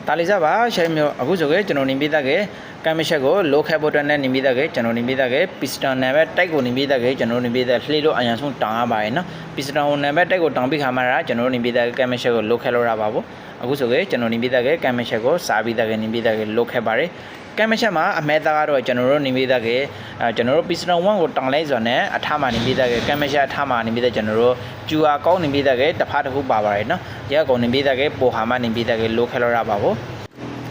တာလီစားပါရှိုင်းမျိုးအခုဆိုကြကျွန်တော်နေပြီးသားကကမ်မရှက်ကိုလိုခဲပေါ်တန်းနဲ့နေပြီးသားကကျွန်တော်နေပြီးသားကပစ္စတန်နဲ့ပဲတိုက်ကိုနေပြီးသားကကျွန်တော်နေပြီးသားလှေလို့အရင်ဆုံးတောင်းရပါရဲ့နော်ပစ္စတန်နဲ့ပဲတိုက်ကိုတောင်းပြီးခါမှရကျွန်တော်နေပြီးသားကမ်မရှက်ကိုလိုခဲလို့ရပါဘူးအခုဆိုကြကျွန်တော်နေပြီးသားကကမ်မရှက်ကိုစားပြီးသားကနေပြီးသားကလိုခဲပါတယ်ကမ်မရှက်မှာအမဲသားကတော့ကျွန်တော်တို့နေပြီးသားကကျွန်တော်တို့ပစ္စတန်1ကိုတောင်းလိုက်ဆိုတော့အထမှနေပြီးသားကကမ်မရှက်အထမှနေပြီးသားကျွန်တော်တို့ကျူအာကောင်းနေပြီးသားကတစ်ဖက်တစ်ခုပါပါတယ်နော်ရဲကောင်နေပြီးသားကပိုဟာမှနေပြီးသားကလိုခဲလို့ရပါဘူး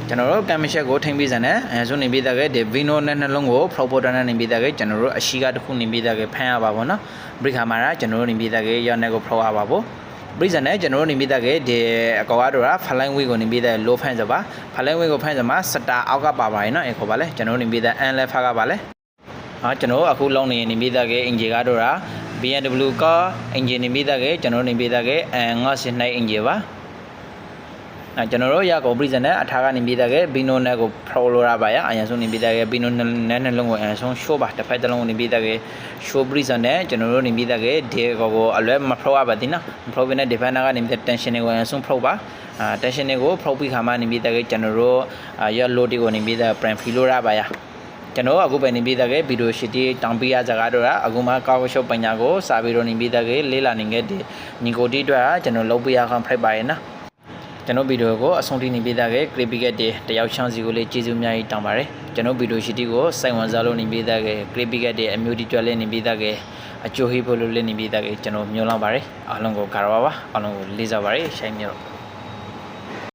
ကျွန်တော်တို့ကမ်မရှက်ကိုထိမ့်ပြီးစံနဲ့ဆိုနေပြီးသားကဒီဗီနိုနဲ့နှလုံးကိုဖရောပေါ်တာနဲ့နေပြီးသားကကျွန်တော်တို့အရှိကတစ်ခုနေပြီးသားကဖမ်းရပါဘောနော်ဘရိခါမာရာကျွန်တော်တို့နေပြီးသားကရောနဲ့ကိုဖရောရပါဘောဘရိဇန်နဲ့ကျွန်တော်တို့နေပြီးသားကဒီအကောကတော့ဖလိုင်းဝေးကိုနေပြီးသားလိုဖမ်းစပါဖလိုင်းဝေးကိုဖမ်းစမှာစတာအောက်ကပါပါတယ်နော်ခေါ်ပါလဲကျွန်တော်တို့နေပြီးသားအန်လက်ဖာကပါလဲကျွန်တော်အခုလုံးနေပြီးသားကအင်ဂျီကတော့ BMW ကအင်ဂျီနေပြီးသားကကျွန်တော်နေပြီးသားကအန်ငါစနေအင်ဂျီပါကျွန်တော်တို့ရကောပရိဇန်နဲ့အထာကနေပြီးသားကဘီနိုနဲ့ကိုဖရိုလိုရာပါရအရင်ဆုံးနေပြီးသားကဘီနိုနဲ့နှလုံးကိုအရင်ဆုံးရှိုးပါတစ်ဖက်တစ်လုံးနေပြီးသားကရှိုးပရိဇန်နဲ့ကျွန်တော်တို့နေပြီးသားကဒီကိုအလွဲမဖရိုရပါသေးနော်မဖရိုဘဲနဲ့ဒီဖက်နာကနေပြီးတက်ရှင်တွေကိုအရင်ဆုံးဖရိုပါတက်ရှင်တွေကိုဖရိုပြီးခါမှနေပြီးသားကကျွန်တော်တို့ရလိုတီကိုနေပြီးသားပရန်ဖီလိုရာပါရကျွန်တော်အခုပဲနေပြီးသားကဗီဒီယိုရှစ်တီတောင်ပေးရကြကတော့အခုမှကောက်ရှုပ်ပညာကိုစာပြီးတော့နေပြီးသားကလေးလာနေခဲ့ဒီညီကိုတီအတွက်ကျွန်တော်လုပ်ပေးရခံဖိုက်ပါရဲ့နော်ကျွန်တော်ဗီဒီယိုကိုအဆုံးထိနေပေးသားခဲ့ Crepicate တယောက်ချောင်းစီကိုလေးကျေးဇူးအများကြီးတောင်းပါတယ်ကျွန်တော်ဗီဒီယိုရှိတီကိုစိုက်ဝင်စားလို့နေပေးသားခဲ့ Crepicate အမျိုးတီကျွတ်လေးနေပေးသားခဲ့အကျိုးဟိဖို့လို့လေးနေပေးသားခဲ့ကျွန်တော်မျိုးလောက်ပါတယ်အားလုံးကိုကာရပါပါအားလုံးကိုလေးစားပါတယ်ရှိုင်းမြောက်